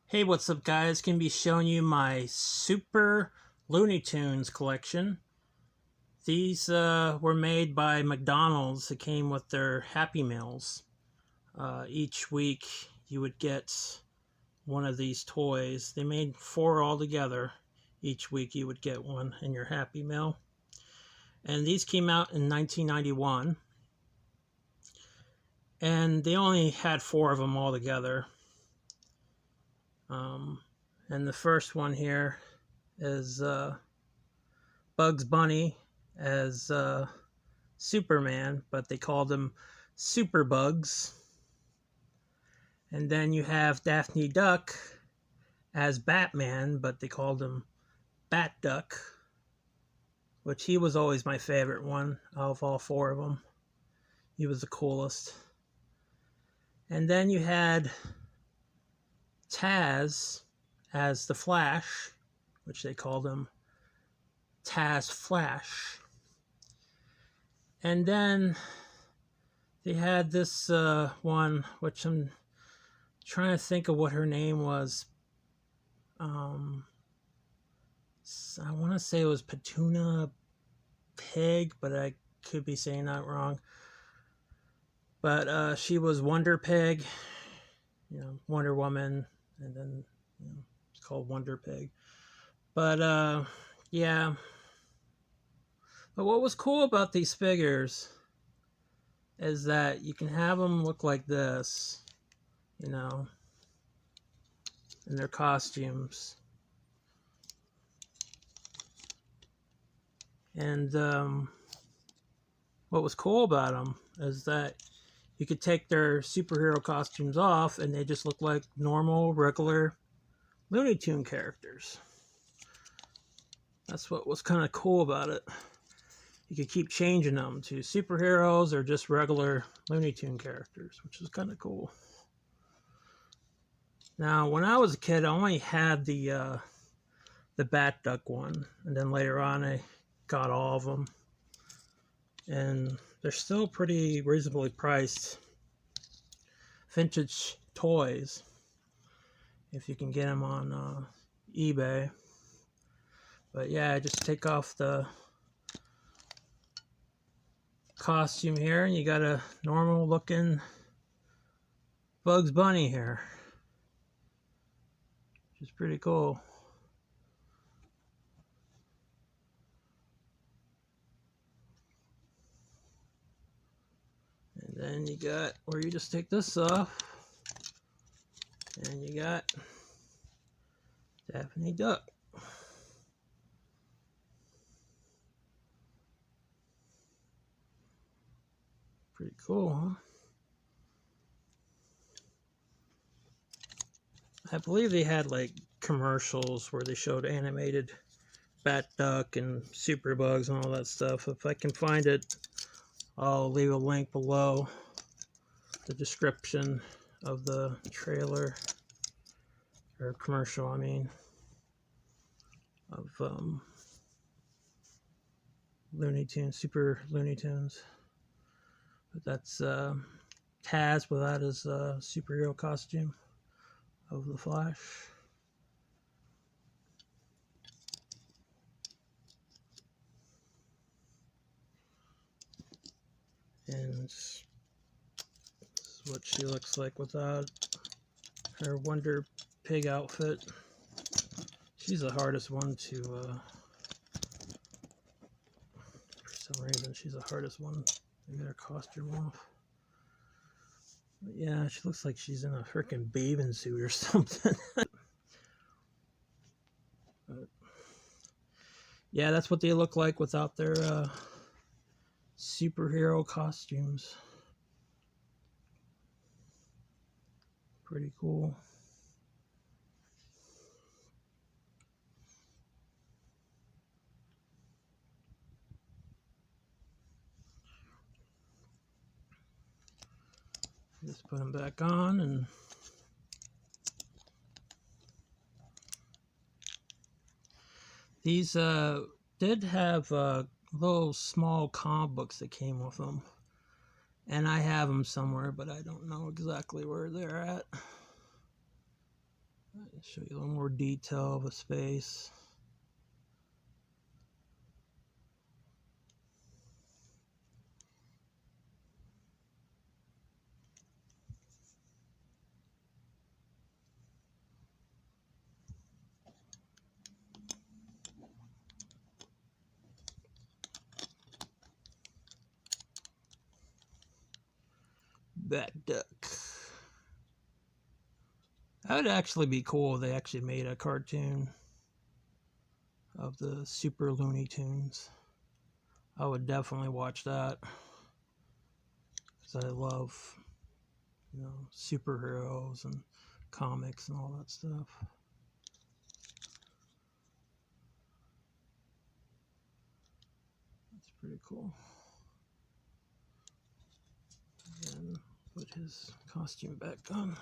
Hey, what's up, guys? Gonna be showing you my Super Looney Tunes collection. These were made by McDonald's. It came with their Happy Meals. Each week you would get one of these toys. They made 4 altogether. Each week you would get one in your Happy Meal. And these came out in 1991. And they only had 4 of them altogether. And the first one here is Bugs Bunny as Superman, but they called him Super Bugs. And then you have Daffy Duck as Batman, but they called him Bat Duck, which he was always my favorite one of all 4 of them. He was the coolest. And then you had Taz as the Flash, which they called him Taz Flash. And then they had this one, which I'm trying to think of what her name was. I want to say it was Petuna Pig, but I could be saying that wrong. But she was Wonder Pig, Wonder Woman, and then it's called Wonder Pig. But yeah. But what was cool about these figures is that you can have them look like this, in their costumes. And what was cool about them is that you could take their superhero costumes off and they just look like normal, regular Looney Tune characters. That's what was kind of cool about it. You could keep changing them to superheroes or just regular Looney Tune characters, which is kind of cool. Now, when I was a kid, I only had the Bat Duck one, and then later on I got all of them. And they're still pretty reasonably priced vintage toys if you can get them on eBay. But yeah, just take off the costume here and you got a normal looking Bugs Bunny here, which is pretty cool. And then you got where you just take this off and you got Daffy Duck. Pretty cool, huh? I believe they had like commercials where they showed animated Bat Duck and Super Bugs and all that stuff. If I can find it, I'll leave a link below the description of the trailer or commercial, I mean, of Looney Tunes, Super Looney Tunes. But that's Taz without his superhero costume of the Flash. And this is what she looks like without her Wonder Pig outfit. She's the hardest one to, for some reason, she's the hardest one to get her costume off. But yeah, she looks like she's in a freaking bathing suit or something. But yeah, that's what they look like without their superhero costumes. Pretty cool. Just put them back on, and these did have little small comic books that came with them, and I have them somewhere, but I don't know exactly where they're at. I'll show you a little more detail of his face. Bat duck. That would actually be cool if they actually made a cartoon of the Super Looney Tunes. I would definitely watch that because I love, superheroes and comics and all that stuff. That's pretty cool. And put his costume back on.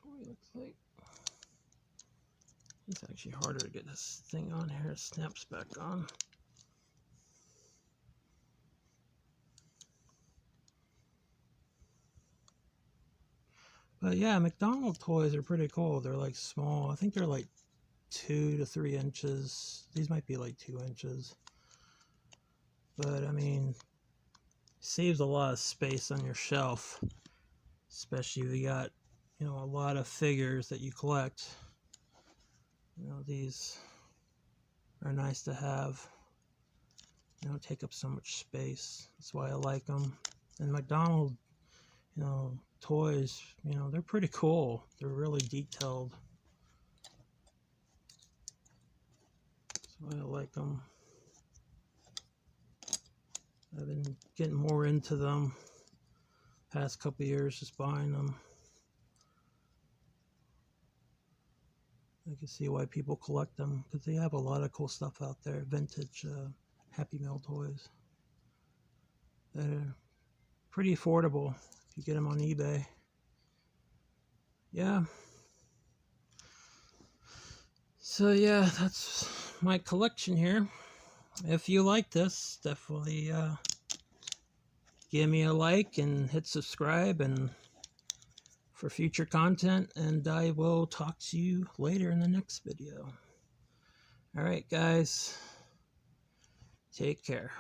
Toy looks like it's actually harder to get this thing on here. It snaps back on. But yeah, McDonald's toys are pretty cool. They're like small. I think they're like 2 to 3 inches. These might be like 2 inches. But I mean, saves a lot of space on your shelf, especially if you got, a lot of figures that you collect. These are nice to have. They don't take up so much space. That's why I like them. And McDonald's, toys, they're pretty cool. They're really detailed. That's why I like them. I've been getting more into them past couple years, just buying them. I can see why people collect them, because they have a lot of cool stuff out there. Vintage Happy Meal toys that are pretty affordable if you get them on eBay. Yeah. So yeah, that's my collection here. If you like this, definitely give me a like and hit subscribe and for future content, and I will talk to you later in the next video. All right, guys, take care.